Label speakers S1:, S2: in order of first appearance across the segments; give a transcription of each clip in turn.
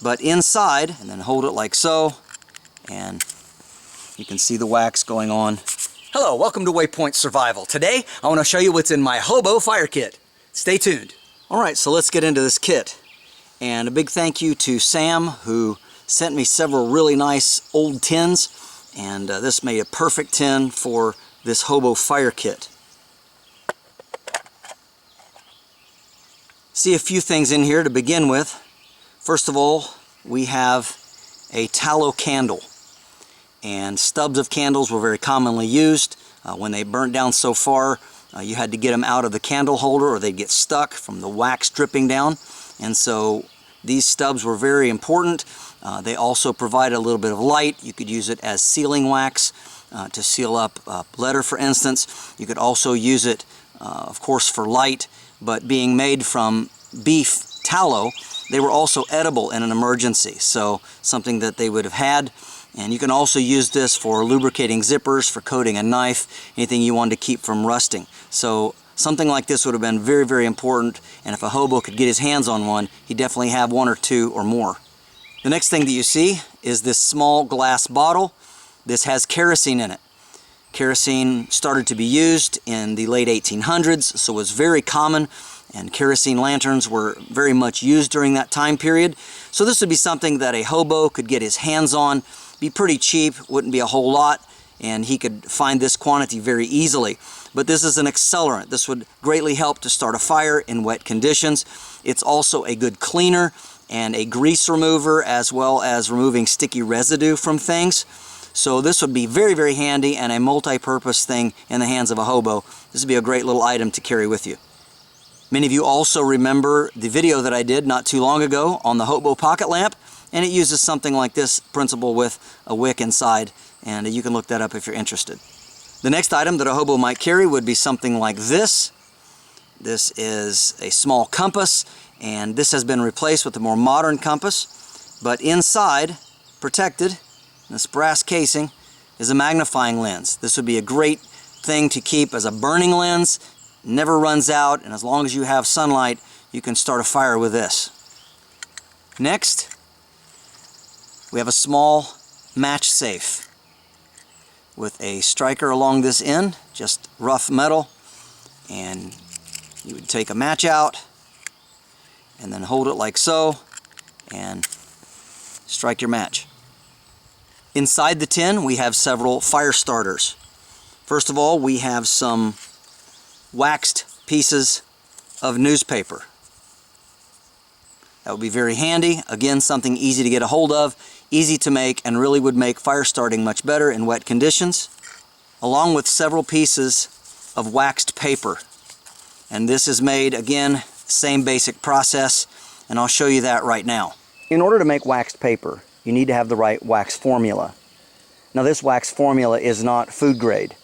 S1: but inside, and then hold it like so, and you can see the wax going on. Hello, welcome to Waypoint Survival. Today, I want to show you what's in my Hobo Fire Kit. Stay tuned. Alright, so let's get into this kit. And a big thank you to Sam, who sent me several really nice old tins, and this made a perfect tin for this Hobo Fire Kit. See a few things in here to begin with. First of all, we have a tallow candle. And stubs of candles were very commonly used. When they burnt down so far, you had to get them out of the candle holder or they'd get stuck from the wax dripping down. And so these stubs were very important. They also provide a little bit of light. You could use it as sealing wax to seal up leather, for instance. You could also use it, of course, for light, but being made from beef tallow, they were also edible in an emergency, so something that they would have had. And you can also use this for lubricating zippers, for coating a knife, anything you wanted to keep from rusting. So something like this would have been very, very important, and if a hobo could get his hands on one, he'd definitely have one or two or more. The next thing that you see is this small glass bottle. This has kerosene in it. Kerosene started to be used in the late 1800s, so it was very common, and kerosene lanterns were very much used during that time period. So this would be something that a hobo could get his hands on, be pretty cheap, wouldn't be a whole lot, and he could find this quantity very easily. But this is an accelerant. This would greatly help to start a fire in wet conditions. It's also a good cleaner and a grease remover, as well as removing sticky residue from things. So this would be very, very handy and a multi-purpose thing in the hands of a hobo. This would be a great little item to carry with you. Many of you also remember the video that I did not too long ago on the hobo pocket lamp, and it uses something like this principle with a wick inside, and you can look that up if you're interested. The next item that a hobo might carry would be something like this. This is a small compass, and this has been replaced with a more modern compass, but inside, protected in this brass casing, is a magnifying lens. This would be a great thing to keep as a burning lens. Never runs out, and as long as you have sunlight, you can start a fire with this. Next, we have a small match safe with a striker along this end, just rough metal, and you would take a match out and then hold it like so and strike your match. Inside the tin, we have several fire starters. First of all, we have some waxed pieces of newspaper. That would be very handy. Again, something easy to get a hold of, easy to make, and really would make fire starting much better in wet conditions, along with several pieces of waxed paper. And this is made, again, same basic process, and I'll show you that right now. In order to make waxed paper, you need to have the right wax formula. Now, this wax formula is not food grade.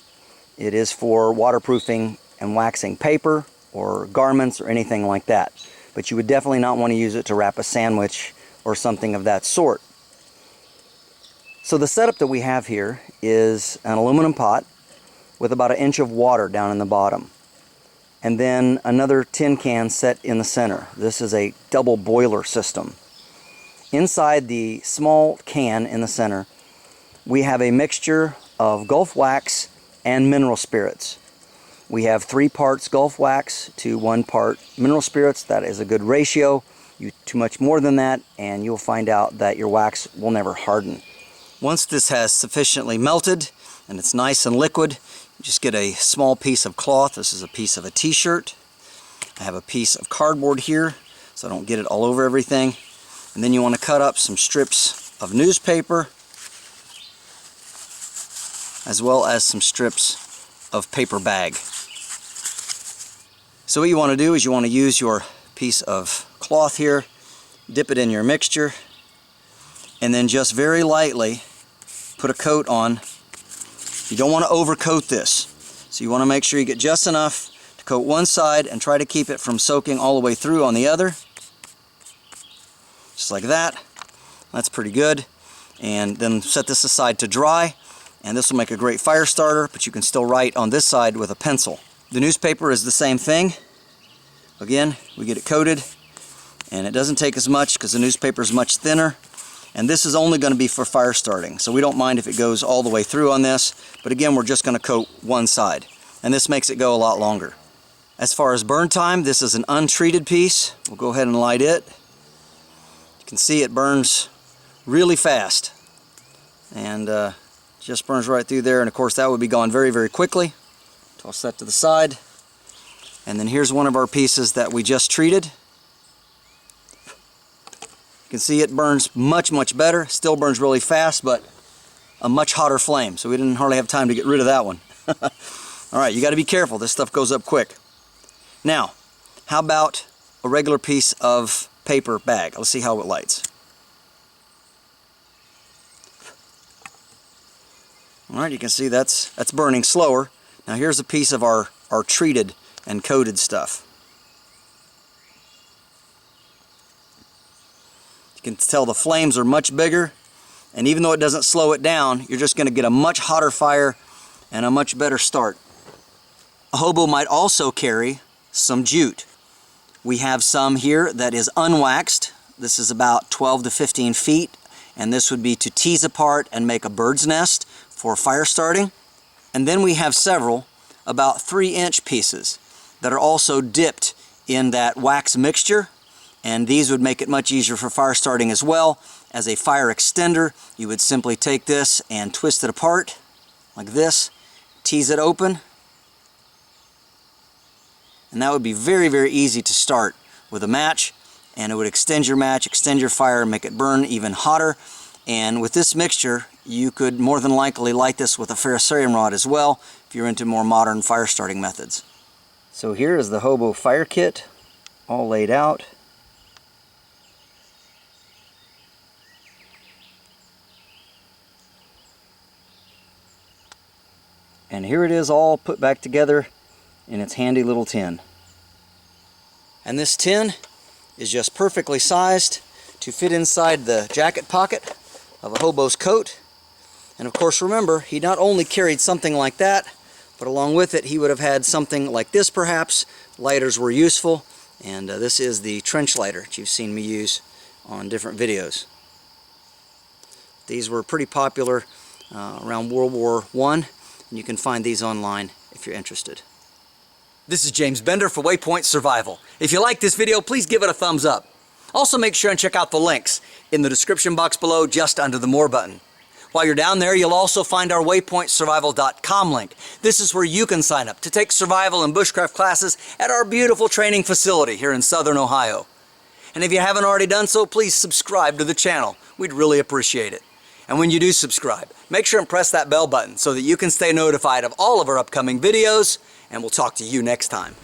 S1: It is for waterproofing and waxing paper or garments or anything like that. But you would definitely not want to use it to wrap a sandwich or something of that sort. So the setup that we have here is an aluminum pot with about 1 inch of water down in the bottom. And then another tin can set in the center. This is a double boiler system. Inside the small can in the center, we have a mixture of Gulf wax and mineral spirits. We have 3 parts Gulf wax to 1 part mineral spirits. That is a good ratio. You too much more than that, and you'll find out that your wax will never harden. Once this has sufficiently melted and it's nice and liquid, you just get a small piece of cloth. This is a piece of a t-shirt. I have a piece of cardboard here so I don't get it all over everything. And then you want to cut up some strips of newspaper, as well as some strips of paper bag. So what you want to do is you want to use your piece of cloth here, dip it in your mixture, and then just very lightly put a coat on. You don't want to overcoat this, so you want to make sure you get just enough to coat one side and try to keep it from soaking all the way through on the other. Just like that. That's pretty good. And then set this aside to dry, and this will make a great fire starter, but you can still write on this side with a pencil. The newspaper is the same thing. Again, we get it coated, And it doesn't take as much because the newspaper is much thinner. And this is only going to be for fire starting, so we don't mind if it goes all the way through on this. But again, we're just going to coat one side. And this makes it go a lot longer. As far as burn time, this is an untreated piece. We'll go ahead and light it. You can see it burns really fast. And just burns right through there. And of course that would be gone very, very quickly. Toss that to the side. And then here's one of our pieces that we just treated. You can see it burns much, much better. Still burns really fast, but a much hotter flame. So we didn't hardly have time to get rid of that one. Alright, you got to be careful. This stuff goes up quick. Now, how about a regular piece of paper bag? Let's see how it lights. Alright, you can see that's burning slower. Now here's a piece of our treated and coated stuff. You can tell the flames are much bigger, and even though it doesn't slow it down, you're just going to get a much hotter fire and a much better start. A hobo might also carry some jute. We have some here that is unwaxed. This is about 12 to 15 feet, and this would be to tease apart and make a bird's nest for fire starting. And then we have several about 3-inch pieces that are also dipped in that wax mixture, and these would make it much easier for fire starting as well. As a fire extender, you would simply take this and twist it apart like this, tease it open, and that would be very, very easy to start with a match, and it would extend your match, extend your fire, make it burn even hotter. And with this mixture, you could more than likely light this with a ferrocerium rod as well if you're into more modern fire starting methods. So here is the Hobo Fire Kit all laid out. And here it is all put back together in its handy little tin. And this tin is just perfectly sized to fit inside the jacket pocket of a hobo's coat. And of course, remember, he not only carried something like that, but along with it he would have had something like this perhaps. Lighters were useful, and this is the trench lighter that you've seen me use on different videos. These were pretty popular around World War I, and you can find these online if you're interested. This is James Bender for Waypoint Survival. If you like this video, please give it a thumbs up. Also make sure and check out the links in the description box below just under the More button. While you're down there, you'll also find our waypointsurvival.com link. This is where you can sign up to take survival and bushcraft classes at our beautiful training facility here in Southern Ohio. And if you haven't already done so, please subscribe to the channel. We'd really appreciate it. And when you do subscribe, make sure and press that bell button so that you can stay notified of all of our upcoming videos, and we'll talk to you next time.